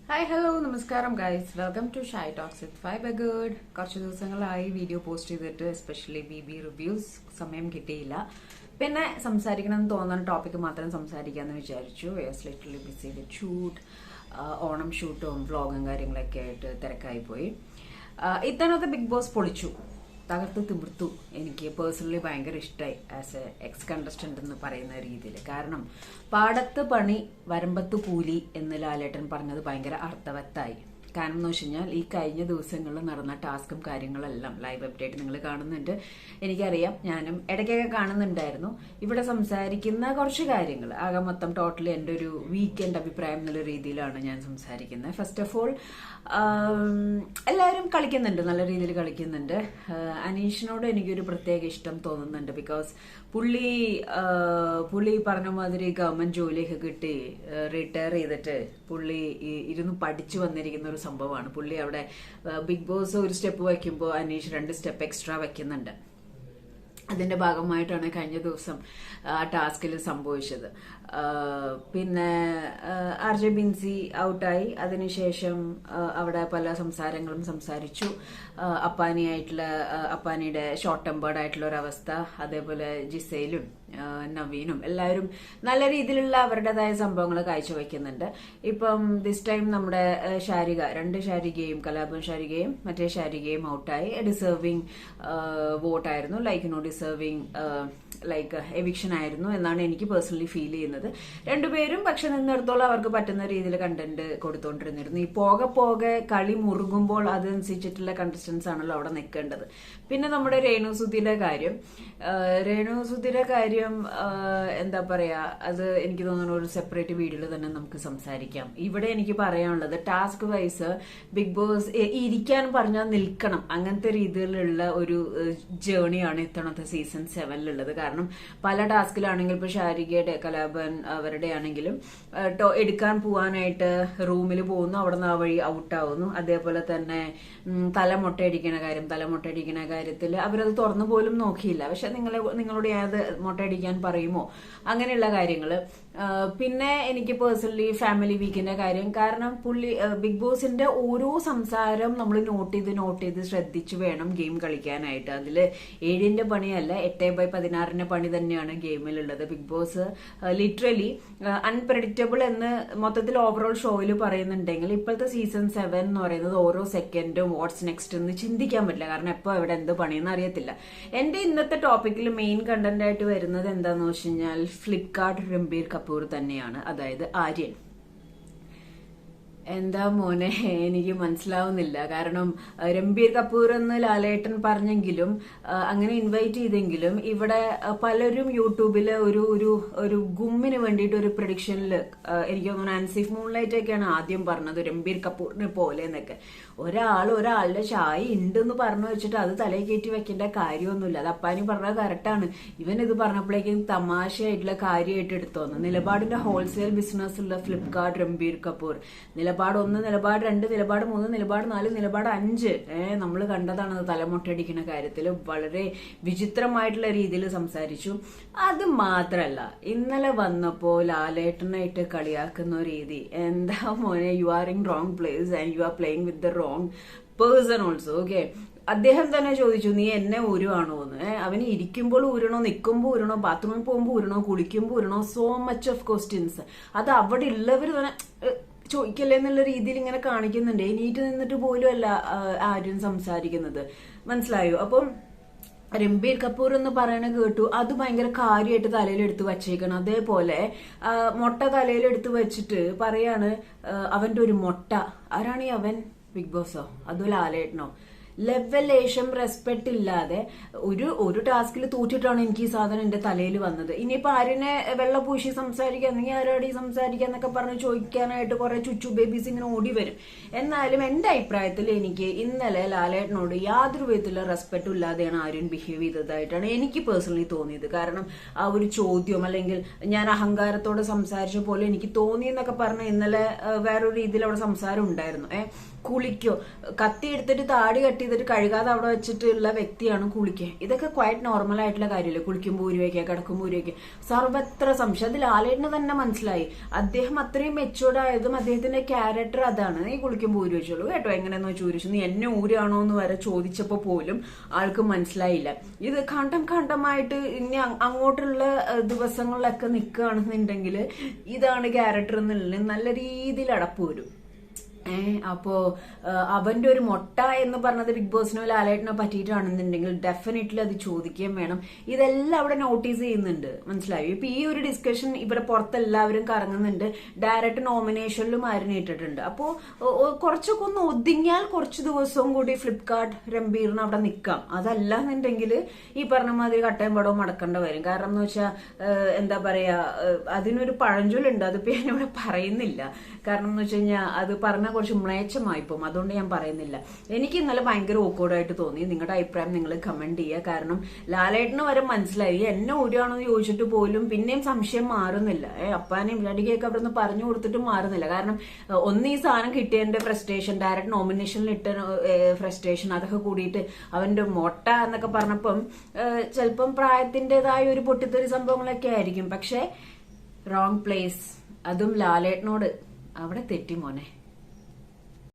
Hi hello നമസ്കാരം guys, welcome to shy talks with ഫൈ ബഗേഡ്. കുറച്ച് ദിവസങ്ങളായി വീഡിയോ പോസ്റ്റ് ചെയ്തിട്ട് എസ്പെഷ്യലി ബി റിവ്യൂസ് സമയം കിട്ടിയില്ല. പിന്നെ സംസാരിക്കണം എന്ന് തോന്നുന്ന ടോപ്പിക്ക് മാത്രം സംസാരിക്കാമെന്ന് വിചാരിച്ചു. Literally busy with shoot, Onam ഷൂട്ടും വ്ളോഗും കാര്യങ്ങളൊക്കെ ആയിട്ട് തിരക്കായി പോയി. ഇത്തവണത്തെ ബിഗ് ബോസ് പൊളിച്ചു, തകർത്ത് തിമിർത്തു. എനിക്ക് പേഴ്സണലി ഭയങ്കര ഇഷ്ടമായി ആസ് എ എക്സ് കണ്ടസ്റ്റന്റ് എന്ന് പറയുന്ന രീതിയിൽ. കാരണം പാടത്ത് പണി വരമ്പത്ത് കൂലി എന്ന് ലാലേട്ടൻ പറഞ്ഞത് ഭയങ്കര അർത്ഥവത്തായി. കാരണം എന്ന് വെച്ച് കഴിഞ്ഞാൽ ഈ കഴിഞ്ഞ ദിവസങ്ങളിൽ നടന്ന ടാസ്കും കാര്യങ്ങളെല്ലാം ലൈവ് അപ്ഡേറ്റ് നിങ്ങൾ കാണുന്നുണ്ട്. എനിക്കറിയാം, ഞാനും ഇടയ്ക്കൊക്കെ കാണുന്നുണ്ടായിരുന്നു. ഇവിടെ സംസാരിക്കുന്ന കുറച്ച് കാര്യങ്ങൾ ആകെ മൊത്തം ടോട്ടലി എൻ്റെ ഒരു വീക്കെൻഡ് അഭിപ്രായം എന്നുള്ള രീതിയിലാണ് ഞാൻ സംസാരിക്കുന്നത്. ഫസ്റ്റ് ഓഫ് ഓൾ, എല്ലാവരും കളിക്കുന്നുണ്ട്, നല്ല രീതിയിൽ കളിക്കുന്നുണ്ട്. അനീഷിനോട് എനിക്കൊരു പ്രത്യേക ഇഷ്ടം തോന്നുന്നുണ്ട്. ബിക്കോസ് പുള്ളി പറഞ്ഞ മാതിരി ഗവൺമെന്റ് ജോലിയൊക്കെ കിട്ടി റിട്ടയർ ചെയ്തിട്ട് പുള്ളി ഇരുന്ന് പഠിച്ചു വന്നിരിക്കുന്ന ഒരു സംഭവമാണ്. പുള്ളി അവിടെ ബിഗ് ബോസ് ഒരു സ്റ്റെപ്പ് വയ്ക്കുമ്പോൾ അനീഷ് 2 സ്റ്റെപ്പ് എക്സ്ട്രാ വയ്ക്കുന്നുണ്ട്. അതിന്റെ ഭാഗമായിട്ടാണ് കഴിഞ്ഞ ദിവസം ആ ടാസ്കിൽ സംഭവിച്ചത്. പിന്നെ RJ ബിൻസി ഔട്ടായി. അതിനുശേഷം അവിടെ പല സംസാരങ്ങളും സംസാരിച്ചു. അപ്പാനിയുടെ ഷോർട്ട് ടെമ്പേർഡ് ആയിട്ടുള്ള ഒരു അവസ്ഥ, അതേപോലെ ജിസയിലും നവീനും എല്ലാവരും നല്ല രീതിയിലുള്ള അവരുടേതായ സംഭവങ്ങൾ കാഴ്ചവെക്കുന്നുണ്ട്. ഇപ്പം ദിസ് ടൈം നമ്മുടെ ശാരിക, 2 ശാരികയും, കലാപം ശാരികയും മറ്റേ ശാരികയും ഔട്ടായി. ഡിസേർവിംഗ് വോട്ടായിരുന്നു, ഡിസേർവിംഗ് എവിക്ഷൻ ആയിരുന്നു എന്നാണ് എനിക്ക് പേഴ്സണലി ഫീൽ ചെയ്യുന്നത്. രണ്ടുപേരും പക്ഷെ നിന്നിടത്തോളം അവർക്ക് പറ്റുന്ന രീതിയിൽ കണ്ടന്റ് കൊടുത്തോണ്ടിരുന്നിരുന്നു. ഈ പോകെ കളി മുറുകുമ്പോൾ അതനുസരിച്ചിട്ടുള്ള കണ്ടസ്റ്റൻസ് ആണല്ലോ അവിടെ നിൽക്കേണ്ടത്. പിന്നെ നമ്മുടെ രേണുസുധിയുടെ കാര്യം എന്താ പറയാ, അത് എനിക്ക് തോന്നുന്നു ഒരു സെപ്പറേറ്റ് വീഡിയോയിൽ തന്നെ നമുക്ക് സംസാരിക്കാം. ഇവിടെ എനിക്ക് പറയാനുള്ളത്, ടാസ്ക് വൈസ് ബിഗ് ബോസ് ഇരിക്കാൻ പറഞ്ഞാൽ നിൽക്കണം, അങ്ങനത്തെ രീതിയിലുള്ള ഒരു ജേണിയാണ് ഇത്തവണത്തെ സീസൺ 7ലുള്ളത്. കാരണം പല ടാസ്കിലാണെങ്കിൽ ഇപ്പൊ ശാരികയുടെ, കലാപൻ അവരുടെ ആണെങ്കിലും എടുക്കാൻ പോവാനായിട്ട് റൂമിൽ പോകുന്നു, അവിടെ നിന്ന് ആ വഴി ഔട്ടാവുന്നു. അതേപോലെ തന്നെ തലമുട്ടയടിക്കുന്ന കാര്യത്തിൽ അവരത് തുറന്നു പോലും നോക്കിയില്ല. പക്ഷെ നിങ്ങളോട് ഏത് മുട്ടയടിക്കാൻ പറയുമോ, അങ്ങനെയുള്ള കാര്യങ്ങൾ. പിന്നെ എനിക്ക് പേഴ്സണലി ഫാമിലി വീക്കിന്റെ കാര്യം. കാരണം ബിഗ് ബോസിന്റെ ഓരോ സംസാരം നമ്മൾ നോട്ട് ചെയ്ത് ശ്രദ്ധിച്ചു വേണം ഗെയിം കളിക്കാനായിട്ട്. അതില് 7ന്റെ പണിയല്ല, 8/16 പണി തന്നെയാണ് ഗെയിമിലുള്ളത്. ബിഗ് ബോസ് ലിറ്ററലി അൺപ്രഡിക്റ്റബിൾ എന്ന് മൊത്തത്തിൽ ഓവറോൾ ഷോയിൽ പറയുന്നുണ്ടെങ്കിൽ, ഇപ്പോഴത്തെ സീസൺ 7 എന്ന് പറയുന്നത് ഓരോ സെക്കൻഡും വാട്ട്സ് നെക്സ്റ്റ് എന്ന് ചിന്തിക്കാൻ പറ്റില്ല. കാരണം എപ്പോ എവിടെ എന്ത് പണിയെന്ന് അറിയത്തില്ല. എന്റെ ഇന്നത്തെ ടോപ്പിക്കിൽ മെയിൻ കണ്ടന്റ് ആയിട്ട് വരുന്നത് എന്താന്ന് വെച്ച് കഴിഞ്ഞാൽ, ഫ്ലിപ്കാർട്ട് രൺബീർ കപൂർ തന്നെയാണ്, അതായത് ആര്യൻ. എന്താ മോനെ, എനിക്ക് മനസ്സിലാവുന്നില്ല. കാരണം രൺബീർ കപൂർ എന്ന് ലാലേട്ടൻ പറഞ്ഞെങ്കിലും അങ്ങനെ ഇൻവൈറ്റ് ചെയ്തെങ്കിലും ഇവിടെ പലരും യൂട്യൂബില് ഒരു ഗുമ്മിന് വേണ്ടിയിട്ട് ഒരു പ്രഡിക്ഷനിൽ, എനിക്ക് തോന്നുന്നു ആൻസിഫ് മൂൺലൈറ്റ് ഒക്കെയാണ് ആദ്യം പറഞ്ഞത് രൺബീർ കപൂറിനെ പോലെ എന്നൊക്കെ. ഒരാളുടെ ചായ ഉണ്ടെന്ന് പറഞ്ഞു വെച്ചിട്ട് അത് തലയിൽ കയറ്റി വെക്കേണ്ട കാര്യമൊന്നുമില്ല. അത് അപ്പാനി പറഞ്ഞത് കറക്റ്റാണ്. ഇവൻ ഇത് പറഞ്ഞപ്പോഴേക്കും തമാശയായിട്ടുള്ള കാര്യമായിട്ട് എടുത്തോന്നു. നിലപാടിന്റെ ഹോൾസെയിൽ ബിസിനസ് ഉള്ള ഫ്ലിപ്കാർട്ട് രൺബീർ കപൂർ, നിലപാട് 1, നിലപാട് 2, നിലപാട് 3, നിലപാട് 4, നിലപാട് 5 നമ്മൾ കണ്ടതാണ്. തലമുട്ടടിക്കുന്ന കാര്യത്തിൽ വളരെ വിചിത്രമായിട്ടുള്ള രീതിയിൽ സംസാരിച്ചു. അത് മാത്രല്ല, ഇന്നലെ വന്നപ്പോ ലാലേട്ടനായിട്ട് കളിയാക്കുന്ന രീതി, എന്താ മോനെ, you are in wrong place and you are playing with the wrong person also. Okay, അദ്ദേഹം തന്നെ ചോദിച്ചു, നീ എന്നെ ഊരുവാണോ എന്ന്. അവന് ഇരിക്കുമ്പോൾ ഊരണോ, നിൽക്കുമ്പോൾ ഊരണോ, ബാത്റൂമിൽ പോകുമ്പോൾ ഊരണോ, കുളിക്കുമ്പോൾ ഊരണോ, സോ മച്ച് ഓഫ് ക്വസ്റ്റ്യൻസ്. അത് അവിടെ ഉള്ളവർ തന്നെ ചോദിക്കല്ലേ എന്നുള്ള രീതിയിൽ ഇങ്ങനെ കാണിക്കുന്നുണ്ട്. എണീറ്റ് നിന്നിട്ട് പോലും അല്ല ആരും സംസാരിക്കുന്നത്, മനസ്സിലായോ? അപ്പം രൺബീർ കപൂർ എന്ന് പറയണ കേട്ടു, അത് ഭയങ്കര കാര്യമായിട്ട് തലയിലെടുത്ത് വച്ചേക്കണം. അതേപോലെ മുട്ട തലയിലെടുത്ത് വെച്ചിട്ട് പറയാണ് അവന്റെ ഒരു മുട്ട. ആരാണ് ഈ അവൻ? ബിഗ് ബോസോ അതോ ലാലേട്ടനോ? ലെവലേശം റെസ്പെക്ട് ഇല്ലാതെ ഒരു ടാസ്കിൽ തോറ്റിട്ടാണ് എനിക്ക് ഈ സാധനം എന്റെ തലയിൽ വന്നത്. ഇനിയിപ്പോ ആര്യനെ വെള്ളപൂശി സംസാരിക്കുക, നീ ആരോടി സംസാരിക്കുക എന്നൊക്കെ പറഞ്ഞ് ചോദിക്കാനായിട്ട് കുറെ ചുച്ചു ബേബീസ് ഇങ്ങനെ ഓടി വരും. എന്നാലും എന്റെ അഭിപ്രായത്തിൽ എനിക്ക് ഇന്നലെ ലാലേട്ടനോട് യാതൊരു വിധത്തിലുള്ള റെസ്പെക്റ്റും ഇല്ലാതെയാണ് ആര്യൻ ബിഹേവ് ചെയ്തതായിട്ടാണ് എനിക്ക് പേഴ്സണലി തോന്നിയത്. കാരണം ആ ഒരു ചോദ്യം, അല്ലെങ്കിൽ ഞാൻ അഹങ്കാരത്തോടെ സംസാരിച്ച പോലെ എനിക്ക് തോന്നി എന്നൊക്കെ പറഞ്ഞ ഇന്നലെ വേറൊരു രീതിയിൽ അവിടെ സംസാരം ഉണ്ടായിരുന്നു. കുളിക്കോ, കത്തി എടുത്തിട്ട് താടി കട്ട് ചെയ്തിട്ട് കഴുകാതെ അവിടെ വെച്ചിട്ടുള്ള വ്യക്തിയാണ് കുളിക്കുക. ഇതൊക്കെ ക്വയറ്റ് നോർമൽ ആയിട്ടുള്ള കാര്യമല്ലേ, കുളിക്കുമ്പോൾ ഊരി വയ്ക്കുക, കിടക്കുമ്പോൾ ഊരി വയ്ക്കുക. സർവത്ര സംശയം. അത് ലാലേട്ടന് തന്നെ മനസ്സിലായി. അദ്ദേഹം അത്രയും മെച്ചൂർഡ് ആയതും അദ്ദേഹത്തിന്റെ ക്യാരക്ടർ അതാണ്. നീ കുളിക്കുമ്പോൾ ഊരി വെച്ചോളൂ കേട്ടോ, എങ്ങനെയെന്ന് വെച്ച് ഊരിച്ചു, നീ എന്നെ ഊരാണോ എന്ന് വരെ ചോദിച്ചപ്പോ പോലും ആൾക്ക് മനസ്സിലായില്ല. ഇത് ഖണ്ഡമായിട്ട് ഇനി അങ്ങോട്ടുള്ള ദിവസങ്ങളിലൊക്കെ നിൽക്കുകയാണെന്നുണ്ടെങ്കിൽ ഇതാണ് ക്യാരക്ടർ എന്നുള്ളത് നല്ല രീതിയിൽ അടപ്പ് വരും. അപ്പോ അവന്റെ ഒരു മൊട്ട എന്ന് പറഞ്ഞത് ബിഗ് ബോസിനോ ലാലേട്ടനോ പറ്റിയിട്ടാണെന്നുണ്ടെങ്കിൽ ഡെഫിനറ്റ്ലി അത് ചോദിക്കുകയും വേണം. ഇതെല്ലാം അവിടെ നോട്ടീസ് ചെയ്യുന്നുണ്ട്, മനസ്സിലായി. ഇപ്പൊ ഈ ഒരു ഡിസ്കഷൻ ഇവിടെ പുറത്തെല്ലാവരും കറങ്ങുന്നുണ്ട്. ഡയറക്റ്റ് നോമിനേഷനിലും ആരിനിട്ടിട്ടുണ്ട്. അപ്പോ കുറച്ചൊക്കെ ഒന്ന് ഒതുങ്ങിയാൽ കുറച്ച് ദിവസവും കൂടി ഫ്ലിപ്കാർട്ട് രംബീറിന് അവിടെ നിൽക്കാം. അതല്ല എന്നുണ്ടെങ്കിൽ ഈ പറഞ്ഞ മാതിരി കട്ടയും പടവും മടക്കേണ്ട വരും. കാരണം എന്ന് വെച്ചാൽ എന്താ പറയാ, അതിനൊരു പഴഞ്ചൊല്ലുണ്ട്, അതിപ്പോ ഞാനിവിടെ പറയുന്നില്ല. കാരണം എന്ന് വെച്ച് കഴിഞ്ഞാൽ അത് പറഞ്ഞ കുറച്ച് മ്ലേച്ഛമായി പോകും. അതുകൊണ്ട് ഞാൻ പറയുന്നില്ല. എനിക്ക് ഇന്നലെ ഭയങ്കര ഓക്കോർഡായിട്ട് തോന്നി. നിങ്ങളുടെ അഭിപ്രായം നിങ്ങൾ കമന്റ് ചെയ്യുക. കാരണം ലാലേട്ടന് വരെ മനസ്സിലായി എന്നെ ഊരാണെന്ന് ചോദിച്ചിട്ട് പോലും പിന്നെയും സംശയം മാറുന്നില്ല. അപ്പാനെയും ലഡികയൊക്കെ അവിടെ നിന്ന് പറഞ്ഞു കൊടുത്തിട്ട് മാറുന്നില്ല. കാരണം ഒന്ന് ഈ സാധനം കിട്ടിയതിന്റെ ഫ്രസ്ട്രേഷൻ, ഡയറക്റ്റ് നോമിനേഷനിൽ ഇട്ട ഫ്രസ്ട്രേഷൻ, അതൊക്കെ കൂടിയിട്ട് അവന്റെ മൊട്ട എന്നൊക്കെ പറഞ്ഞപ്പം ചിലപ്പം പ്രായത്തിൻ്റെതായ ഒരു പൊട്ടിത്തെറി സംഭവങ്ങളൊക്കെ ആയിരിക്കും. പക്ഷെ റോങ് പ്ലേസ്, അതും ലാലേട്ടനോട് അവിടെ തെറ്റി മോനെ.